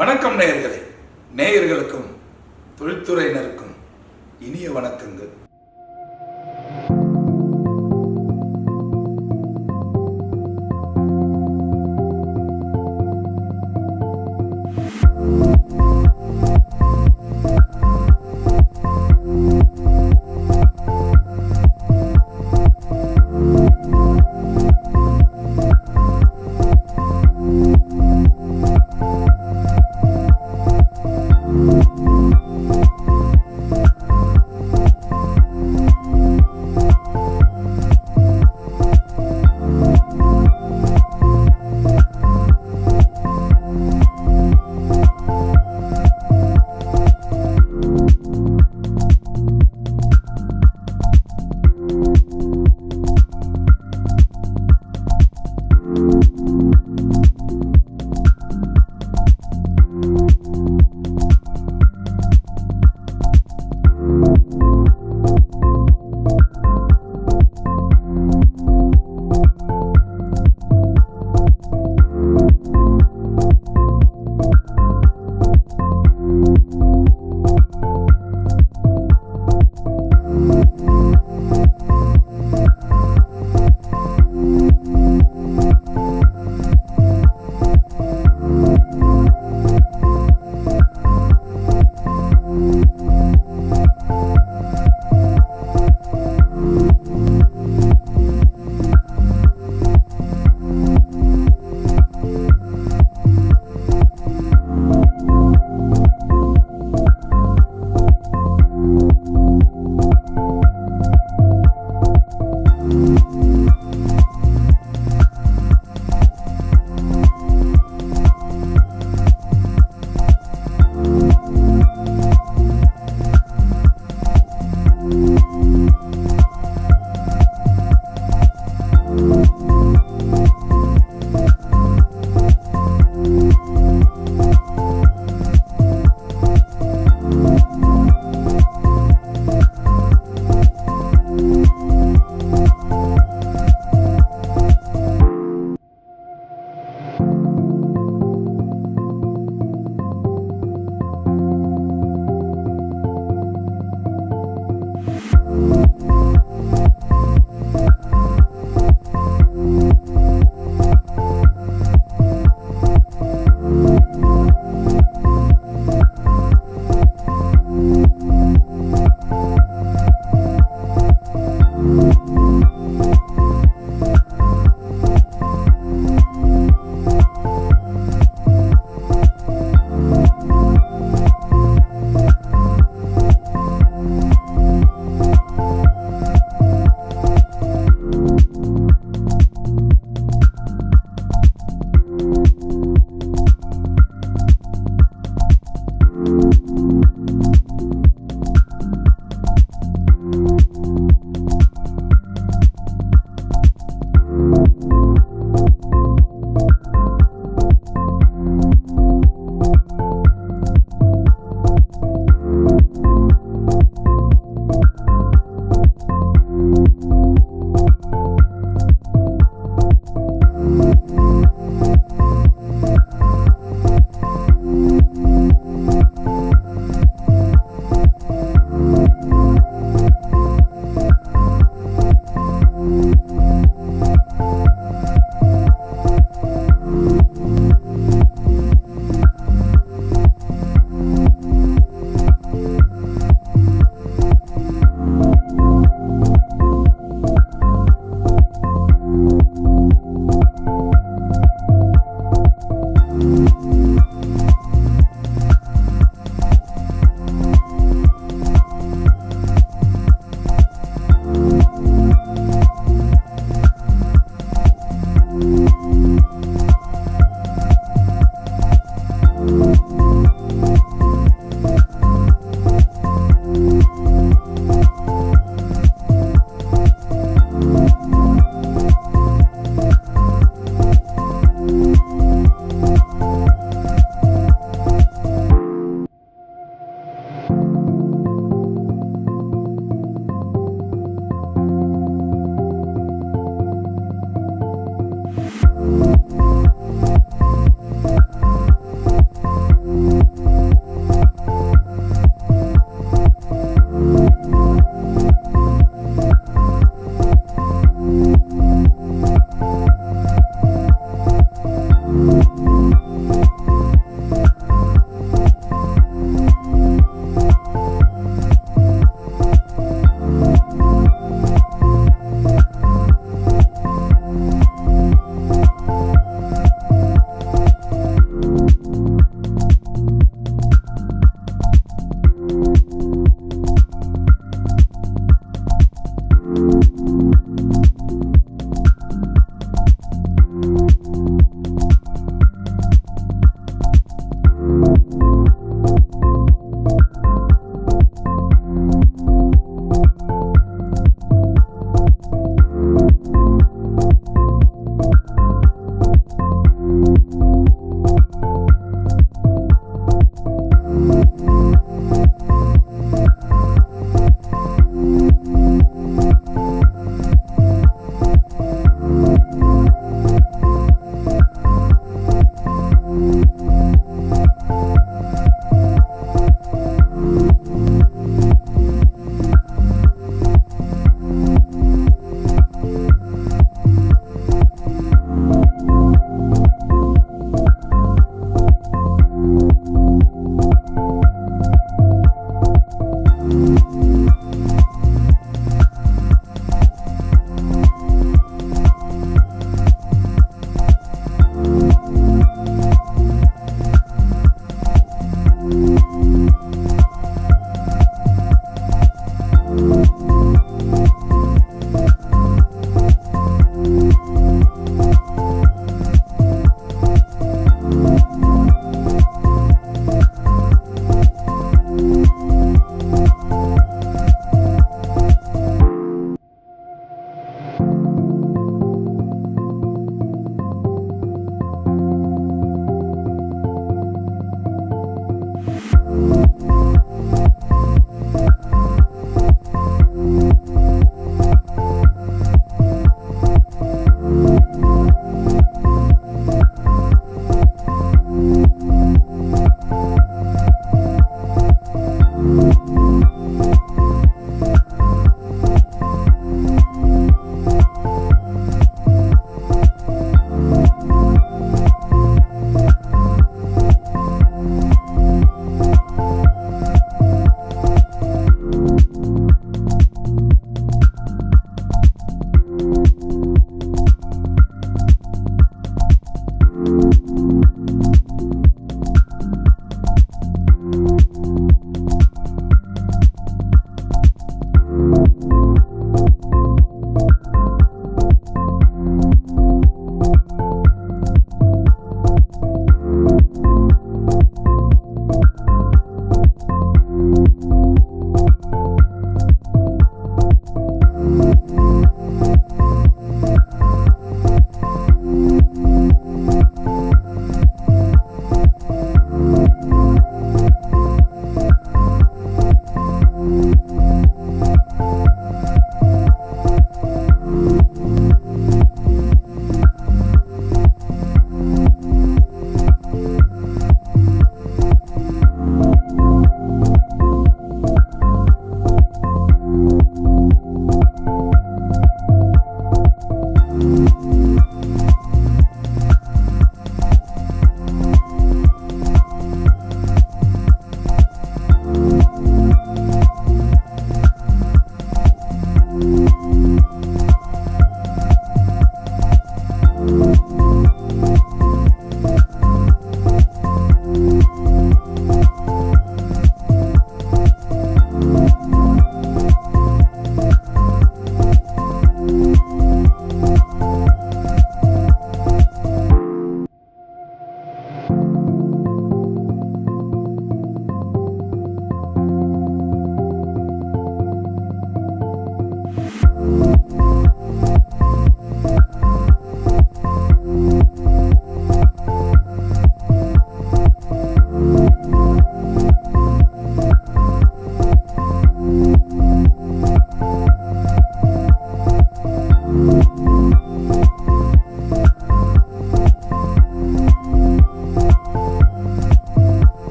வணக்கம் நேயர்களே, நேயர்களுக்கும் தொழில்துறையினருக்கும் இனிய வணக்கங்கள்.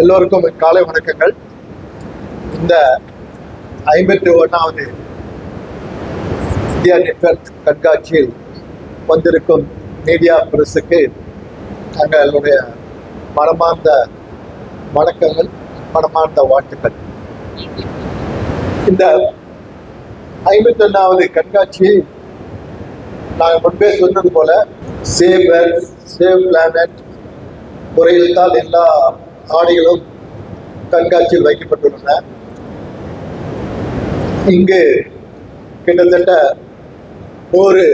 எல்லோருக்கும் காலை வணக்கங்கள். இந்த 51வது இந்தியா நெட்வொர்க் கண்காட்சியில் வந்திருக்கும் மீடியா பிரஸுக்கு தங்களுடைய மனமார்ந்த வணக்கங்கள், மனமார்ந்த வாழ்த்துக்கள். இந்த 51வது கண்காட்சியை நாங்கள் முன்பே சொன்னது போல சேவ் வெல்த், சேவ் பிளானட் முறையில் தான் எல்லா ஆடைகளும் கண்காட்சியில் வைக்கப்பட்டுள்ளன. இங்கு கிட்டத்தட்ட 100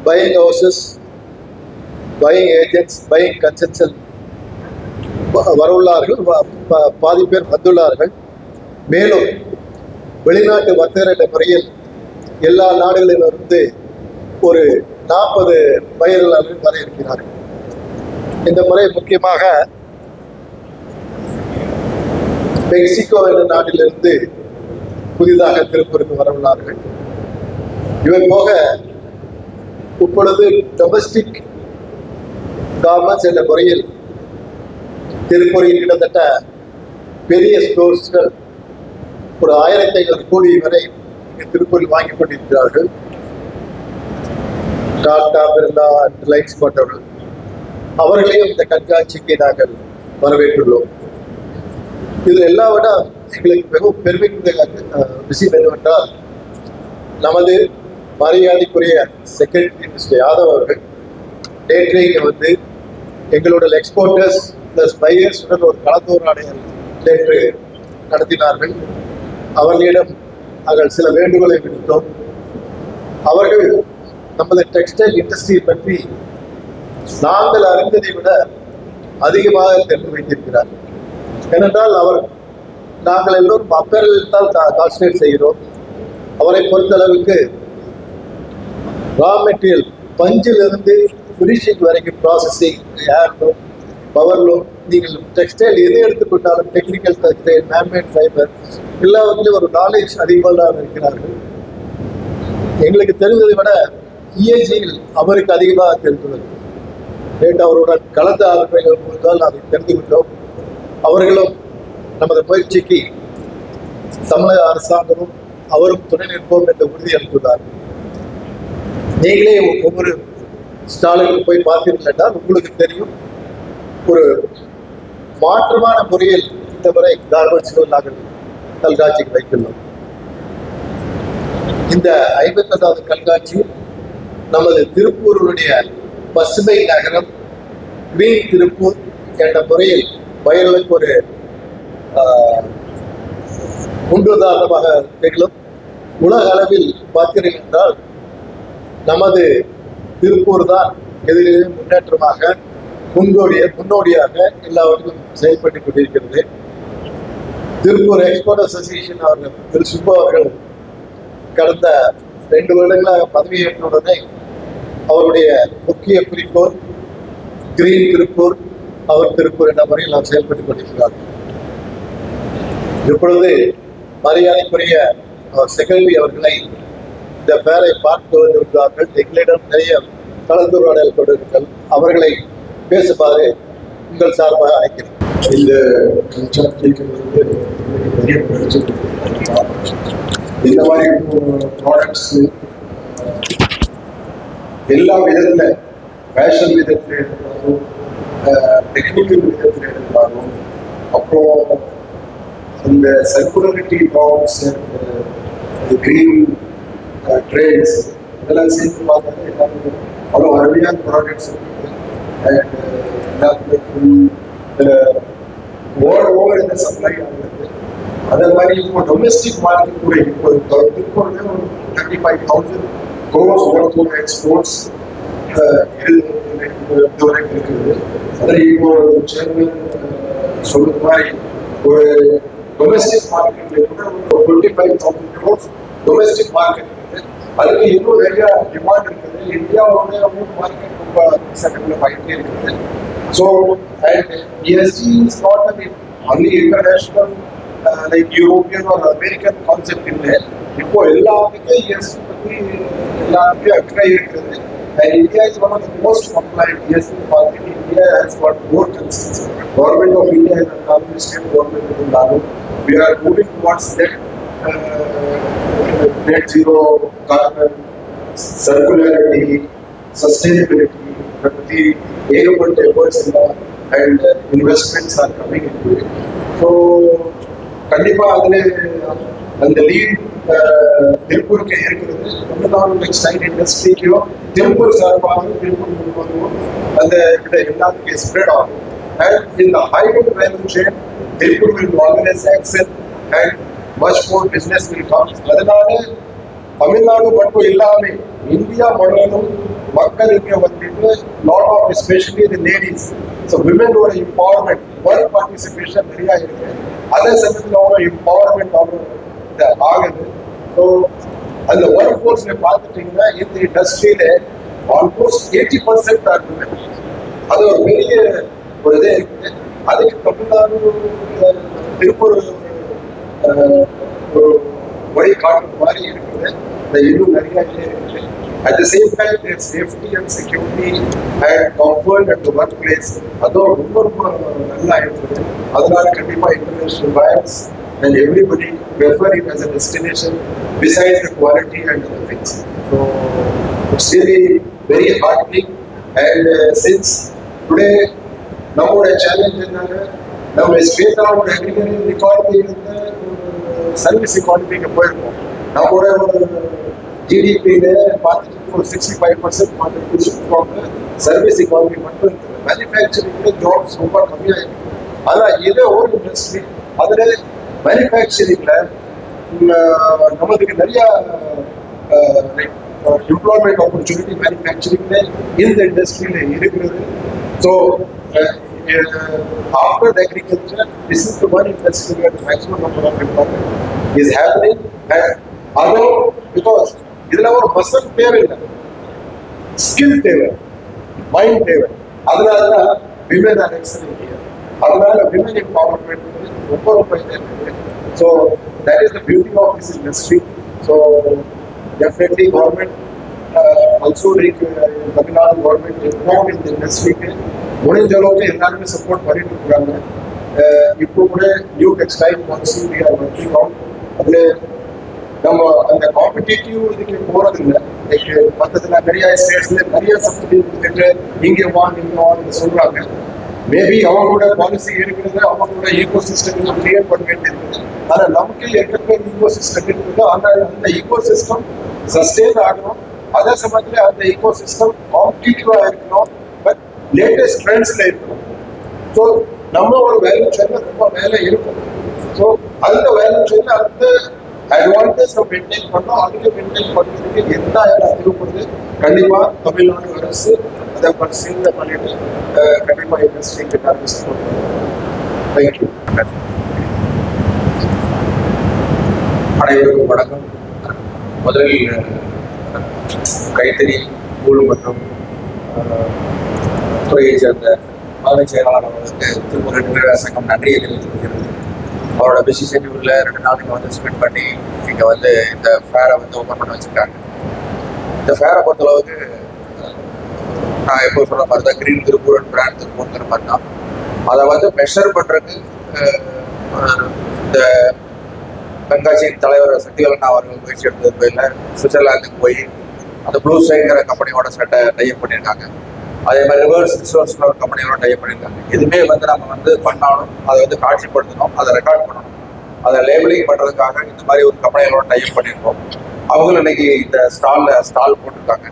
buying houses, buying agents, buying consultant வரவுள்ளார்கள். பாதி பேர் வந்துள்ளார்கள். மேலும் வெளிநாட்டு வர்த்தக முறையில் எல்லா நாடுகளிலிருந்து ஒரு 40 பயிர்களாளர்கள் வர இருக்கிறார்கள். இந்த முறை முக்கியமாக மெக்சிகோ என்ற நாட்டிலிருந்து புதிதாக திருப்பூருக்கு வரவுள்ளார்கள். இவர் போக இப்பொழுது டொமஸ்டிக் கார்மெண்ட்ஸ் என்ற முறையில் திருப்பூரில் கிட்டத்தட்ட பெரிய ஸ்டோர்ஸ்கள் ஒரு 1500 கோடி வரை திருப்பூரில் வாங்கி கொண்டிருக்கிறார்கள். டாடா, பிர்லா, ரிலையன்ஸ் போன்றவர்கள். அவர்களையும் இந்த கண்காட்சிக்கு நாங்கள் வரவேற்றுள்ளோம். இதில் எல்லா விட எங்களுக்கு மிகவும் பெருமைக்குரிய விஷயம் என்னவென்றால், நமது மரியாதைக்குரிய செக்ரட்டரி மிஸ்டர் யாதவ் அவர்கள் நேற்று இங்கே வந்து எங்களோட எக்ஸ்போர்ட்டர்ஸ் பிளஸ் பையர்ஸுடன் ஒரு கலந்துரையாடல் நேற்று நடத்தினார்கள். அவர்களிடம் நாங்கள் சில வேண்டுகோளை விடுத்தோம். அவர்கள் நமது டெக்ஸ்டைல் இண்டஸ்ட்ரியை பற்றி நாங்கள் அறிந்ததை விட அதிகமாக தெரிந்து வைத்திருக்கிறார்கள். ஏனென்றால் நாங்கள் எல்லோரும் அப்பேரலில் தான் கான்சன்ட்ரேட் செய்கிறோம். அவரை பொறுத்தளவுக்கு ரா மெட்டீரியல் பஞ்சிலிருந்து ஃபினிஷிங் வரைக்கும் ப்ராசஸிங், ஏர்லூம், பவர்லூம், நீங்கள் டெக்ஸ்டைல் எது எடுத்துக்கொண்டாலும் டெக்னிக்கல் டெக்ஸ்டைல், மேன்மேட் ஃபைபர் எல்லாவற்றிலும் ஒரு நாலேஜ் அதிகமாக இருக்கிறார்கள். எங்களுக்கு தெரிந்ததை விட இஏஜியில் அவருக்கு அதிகமாக தெரிந்தது. நேற்று அவருடன் கலந்த ஆலோசனைகள் மூலத்தால் அதை தெரிந்து கொண்டோம். அவர்களும் நமது முயற்சிக்கு தமிழக அரசாங்கமும் அவரும் துணை நிற்போம் என்ற உறுதி அளித்துள்ளார். நீங்களே ஒவ்வொரு ஸ்டாலுக்கு போய் பார்த்தீர்கள் என்றால் உங்களுக்கு தெரியும், ஒரு மாற்றமான முறையில் இந்த முறை கார்மெண்ட்ஸ்கள் நாங்கள் கண்காட்சிக்கு வைத்துள்ளோம். இந்த 50வது கண்காட்சி நமது திருப்பூருடைய பசுமை நகரம் கிரீன் திருப்பூர் என்ற முறையில் வயலுக்கு ஒரு முன்னுதாரணமாக திகழும். உலக அளவில் பார்த்தீர்கள் என்றால் நமது திருப்பூர் தான் எதிரிலே முன்னேற்றமாக முன்னோடியாக எல்லாவற்றிலும் செயல்பட்டு கொண்டிருக்கிறது. திருப்பூர் எக்ஸ்போர்ட் அசோசியேஷன் அவர்கள் திரு சுப்பு அவர்கள் கடந்த 2 வருடங்களாக பதவியேற்றுடனே அவருடைய முக்கிய குறிக்கோள் கிரீன் திருப்பூர், அவர் திருப்பூர் என்ற முறையில் நாம் செயல்பட்டுக் கொண்டிருக்கிறார். இப்பொழுது மரியாதைக்குரிய செக்ரட்டரி அவர்களை இந்த பேரை பார்த்து வந்திருக்கிறார்கள். எங்களிடம் நிறைய கலந்துரையாடல் கொண்டிருக்கிறார்கள். அவர்களை பேசுமாறு உங்கள் சார்பாக அழைக்கிறேன். இந்த கண்காட்சிக்கு நிறைய பிரச்சனை. இந்த மாதிரி ப்ராடக்ட்ஸ் எல்லா விதத்தில், ஃபேஷன் விதத்தில் எடுத்தாலும், டெக்னிக்கல் விதத்தில் எடுத்தாலும், அப்புறம் அந்த சர்க்குலரிட்டி நார்ம்ஸ், கிரீன் ட்ரேட்ஸ் இதெல்லாம் சேர்த்து பார்த்தாலே எல்லாமே அவ்வளோ அருமையான ப்ராடக்ட்ஸ் இருக்குது. அண்ட் எல்லாத்துமே ஓவர் இந்த சப்ளை ஆகுது. அதே மாதிரி இப்போ டொமெஸ்டிக் மார்க்கெட் கூட இப்போ திருப்பூர்ல ஒரு 35,000 crores worth of எக்ஸ்போர்ட்ஸ் இதுவரைக்கும் இருக்குது. அதில் இப்போ சேர்மன் சொல்லுற மாதிரி ஒரு டொமெஸ்டிக் மார்க்கெட்ல கூட ஒரு 25,000 crores டொமெஸ்டிக் மார்க்கெட் இருக்குது. அதுக்கு இன்னும் நிறைய டிமாண்ட் இருக்குது. இந்தியாவோட மார்க்கெட் ரொம்ப செகண்ட்ல போயிட்டே இருக்குது. So and ESG is not only international like European or American concept இல்லை. இப்போ எல்லாத்துக்கும் ESG பற்றி எல்லாத்துக்கும் அக்கறை இருக்குது. And India is one of the most compliant. ESG party India has got more concerns. Government of India is a state government in Lalu. We are moving towards that net zero carbon, circularity, sustainability. The government efforts and investments are coming into it. So, கண்டிப்பா அதுல அந்த lead திருப்பூருக்கு இருக்கிறது. Tamil Nadu textile இண்டஸ்ட்ரிக்கும் Tiruppur சார்பாகவும் திருப்பூர் முழுவதும் அந்த கிட்ட எல்லாத்துக்கும் ஸ்ப்ரெட் ஆகும். அண்ட் இந்த highway value chain Tiruppur will always excel and much more business will come. அதனால தமிழ்நாடு மட்டும் இல்லாம இந்தியா முழுவதும் மக்கள் இங்கே வந்துட்டு lot of especially the ladies, so விமனோட எம்பவர்மெண்ட், ஒர்க் பார்ட்டிசிபேஷன் நிறையா இருக்கு. அதே சமயத்தில் அவங்க எம்பவர்மெண்ட் ஆகுது. ஸோ அந்த ஒர்க் ஃபோர்ஸ்ல பார்த்துட்டீங்கன்னா இந்த இண்டஸ்ட்ரியில ஆல்மோஸ்ட் 80% ஆர் விமன். அது ஒரு பெரிய ஒரு இதே இருக்குது. அதுக்கு தமிழ்நாடு திருப்பூர் ஒரு வழி காட்டுற மாதிரி இருக்குது. இன்னும் நிறைய இருக்குது. At the same time, their safety and security and comfort at the workplace, அதுவும் ரொம்ப ரொம்ப நல்லா இருக்குது. அதனால கண்டிப்பா international buyers and everybody prefer it as a destination besides the quality and other things. So it's really very heartening. And since today நம்மளோட challenge என்னன்னா, நம்ம ஸ்ட்ரெயிட்டாக அக்ரிகல்ச்சர் எக்கானமி இருந்து சர்வீஸ் எக்கானமிக்கு போயிருக்கோம். நம்மளோட ஒரு ஜிடிபியில பார்த்துட்டு ஒரு 65% பார்த்துட்டு சர்வீஸ் எக்கானமி மட்டும் இருக்குது. மேனுஃபேக்சரிங்ல ஜாப்ஸ் ரொம்ப கம்மியாக இருக்குது. ஆனால் இதே ஒரு இண்டஸ்ட்ரி அதில் மேனுஃபேக்சரிங்ல நமக்கு நிறைய எம்ப்ளாய்மெண்ட் ஆப்பர்ச்சுனிட்டி மேனுஃபேக்சரிங்ல இந்த இண்டஸ்ட்ரியில இருக்கிறது. So after the agriculture, this is the one industry where the maximum number of employment is happening. And although because இதெல்லாம் ஒரு மசல் தேவையில்லை, ஸ்கில் தேவை. மைண்ட் தேவை. அதனாலதான் விமன் ஆர் எக்ஸலிங் ஹியர். அதனால விமன் எம்பவர்மெண்ட் வந்து ரொம்ப ரொம்ப இது இருக்குது. So that is the beauty of this industry. So definitely government also Tamil Nadu government involve இந்த இண்டஸ்ட்ரிக்கு முடிஞ்ச அளவுக்கு எல்லாருமே சப்போர்ட் பண்ணிட்டு இருக்காங்க. இப்போ கூட new textile policy we are working on. அதில் நம்ம அந்த காம்படிட்டிவ் இதுக்கு போறது இல்லை. மற்றதுல நிறைய ஸ்டேட்ஸ்ல நிறைய சப்சிடி கொடுத்துட்டு இங்கே வாங்க சொல்றாங்க. மேபி அவங்களோட பாலிசி இருக்கிறது, அவங்களோட ஈகோ சிஸ்டம் கிரியேட் பண்ண வேண்டியது. ஆனால் நமக்கு ஏற்கனவே ஈகோ சிஸ்டம் இருக்குது. ஆனால் அந்த ஈகோ சிஸ்டம் சஸ்டெயின் ஆகணும். அதே சமயத்தில் அந்த ஈகோ சிஸ்டம் காம்படிட்டிவா இருக்கணும், பட் லேட்டஸ்ட் ட்ரெண்ட்ஸ்ல இருக்கணும். ஸோ நம்ம ஒரு வேல்யூ செயின்ல ரொம்ப வேலை இருக்கும். ஸோ அந்த வேல்யூ செயின்ல அந்த அட்வான்டேஜ் நம்ம மெயின்டைன் பண்ணோம். அதுக்கு மெயின்டைன் பண்ணுறதுக்கு என்ன தேவைப்படுது கண்டிப்பா தமிழ்நாடு அரசு அதை பரிசீலனை பண்ணிட்டு கண்டிப்பா இண்டஸ்ட்ரிக்கு எல்லாருமே சப்போர்ட் பண்ணுவோம். தேங்க்யூ. அனைவருக்கும் வணக்கம். முதலில் கைத்தறி நூல் மற்றும் துறையை சேர்ந்த தலைமைச் செயலாளர் அவர்களுக்கு திருப்பூர் ரெண்டு சங்கம் நன்றியை தெரிவித்துக்கிறது. அவரோட பிஸி ஷெட்யூலில் 2 நாள் இங்கே வந்து ஸ்பெண்ட் பண்ணி இங்கே வந்து இந்த ஃபேரை வந்து ஓப்பன் பண்ண வச்சுருக்காங்க. இந்த ஃபேரை பொறுத்தளவுக்கு நான் எப்போ சொல்கிற மாதிரி தான் கிரீன் திருப்பூர் பிராண்ட் திருப்பூர்ங்கிற மாதிரி தான். அதை வந்து மெஷர் பண்ணுறதுக்கு இந்த கண்காட்சியின் தலைவர் சக்திவேலன் அவர்கள் முயற்சி எடுத்தது பேரில் சுவிட்சர்லாந்துக்கு போய் அந்த ப்ளூ ஸ்கைங்கிற கம்பெனியோட சட்டை டைப் பண்ணியிருக்காங்க. அதே மாதிரி ரிவர்ஸ் ரிசோர்ஸ்ல ஒரு கம்பெனியோட டைப் பண்ணியிருக்காங்க. எதுவுமே வந்து நம்ம வந்து பண்ணாலும் அதை வந்து காட்சிப்படுத்தணும், அதை ரெக்கார்ட் பண்ணணும், அதை லேபிளிங் பண்ணுறதுக்காக இந்த மாதிரி ஒரு கம்பெனிகளோட டைப் பண்ணியிருக்கோம். அவங்களும் இன்னைக்கு இந்த ஸ்டால் போட்டிருக்காங்க.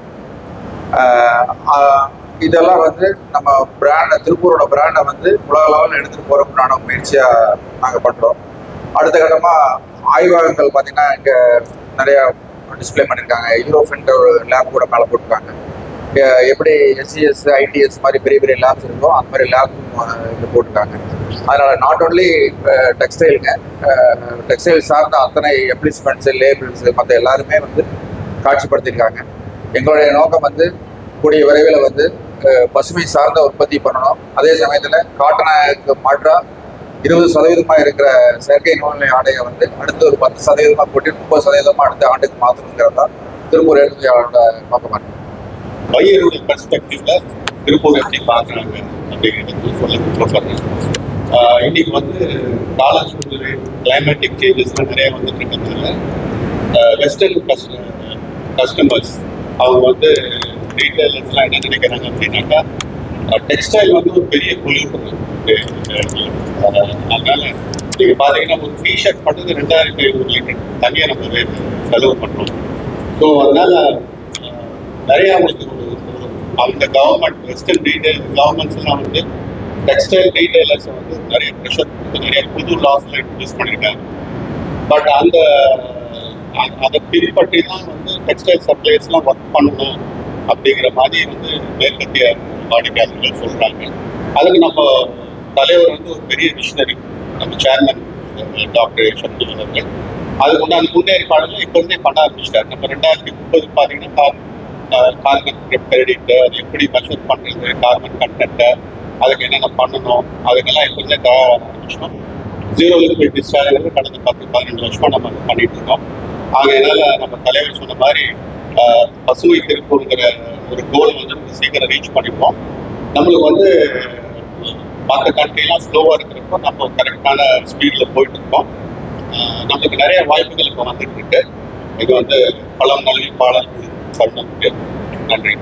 இதெல்லாம் வந்து நம்ம பிராண்டை, திருப்பூரோட பிராண்டை வந்து உலக லெவலில் எடுத்துகிட்டு போகிறதுக்கான முயற்சியாக நாங்கள் பண்ணுறோம். அடுத்த கட்டமாக ஆய்வகங்கள் பார்த்தீங்கன்னா இங்கே நிறையா டிஸ்பிளே பண்ணியிருக்காங்க. யூரோஃபின்ட் ஒரு லேப் கூட மேலே போட்டிருக்காங்க. எப்படி எஸ்சிஎஸ் ஐடிஎஸ் மாதிரி பெரிய பெரிய லேப்ஸ் இருக்கோ அந்த மாதிரி லேப்பும் இங்கே போட்டிருக்காங்க. அதனால் நாட் ஓன்லி டெக்ஸ்டைல் சார்ந்த அத்தனை எப்ளிஸ்மெண்ட்ஸு, லேபிள்ஸு மற்ற எல்லாருமே வந்து காட்சிப்படுத்தியிருக்காங்க. எங்களுடைய நோக்கம் வந்து கூடிய விரைவில் வந்து பசுமை சார்ந்த உற்பத்தி பண்ணணும். அதே சமயத்தில் காட்டனுக்கு மாற்றாக 20% இருக்கிற செயற்கை நூல்நிலை ஆடையை வந்து அடுத்து ஒரு 10% போட்டு 30% அடுத்த ஆண்டுக்கு மாற்றணுங்கிறது தான் திருப்பூர் ஏற்றுமையாளரோட நோக்கமாக இருக்குது. பையருடைய பெர்ஸ்பெக்டிவ்ல திருப்பூர் எப்படி பார்க்குறாங்க அப்படிங்கிறது சொல்ல விருப்பப்படுறேன். இன்னைக்கு வந்து கால சூழ்நிலை, கிளைமேட்டிக் சேஞ்சஸ்லாம் நிறைய வந்துட்டு இருக்கிறதுனால வெஸ்டர்ன் கஸ்டமர்ஸ் அவங்க வந்து ரீட்டைலர்ஸ்லாம் என்ன நினைக்கிறாங்க அப்படின்னாக்கா டெக்ஸ்டைல் வந்து ஒரு பெரிய பொல்யூட்டர். அதனால நீங்கள் பார்த்தீங்கன்னா ஒரு டிஷர்ட் பண்ணுறது 2500 லிட்டர் தனியாக நம்ம செலவு பண்ணுறோம். ஸோ அதனால நிறையா அவங்களுக்கு அந்த கவர்மெண்ட் வெஸ்டர்ன் கவர்மெண்ட்ஸ் எல்லாம் வந்து டெக்ஸ்டைல் ரீட்டைலர்ஸை வந்து நிறைய ப்ரெஷர் கொடுத்து நிறைய புது லாஸ்லாம் இன்ட்ரடியூஸ் பண்ணியிருக்காங்க. பட் அதை பின்பற்றி தான் வந்து டெக்ஸ்டைல் சப்ளைஸ்லாம் ஒர்க் பண்ணணும் அப்படிங்கிற மாதிரி வந்து மேற்கத்திய வாடிக்கையாளர்கள் சொல்கிறாங்க. அதுக்கு நம்ம தலைவர் வந்து ஒரு பெரிய விஷனரி, நம்ம சேர்மன் டாக்டர் சக்திவேல் அவர்கள் அதுக்கு வந்து அந்த முன்னேற்பாடுகள் இப்போ இருந்தே பண்ண ஆரம்பிச்சிட்டாரு. நம்ம 2030 பார்த்தீங்கன்னா கார்பன் கிரெடிட் அது எப்படி மெஷர் பண்ணுறது, கார்பன் கண்டென்ட்டை அதுக்கு என்னென்ன பண்ணணும் அதுக்கெல்லாம் இப்போ இருந்தே தயாராக ஆரம்பிச்சோம். 0 லிக்விட் டிஸ்சார்ஜ் கடந்த 10-12 வருஷமாக நம்ம பண்ணிட்டு இருக்கோம். ஆகையினால நம்ம தலைவர் சொன்ன மாதிரி பசுமை திருப்பூருங்கிற ஒரு கோல் வந்து நம்ம சீக்கிரம் ரீச் பண்ணிப்போம். நம்மளுக்கு வந்து மற்ற கண்ட்ரிலாம் ஸ்லோவாக இருக்கிறப்போ நம்ம கரெக்டான ஸ்பீடில் போயிட்டு இருக்கோம். நம்மளுக்கு நிறைய வாய்ப்புகள் இப்போ வந்துட்டு இருக்கு. இது வந்து பழம் நல்கி பாடல் சொல்லணுக்கு நன்றி.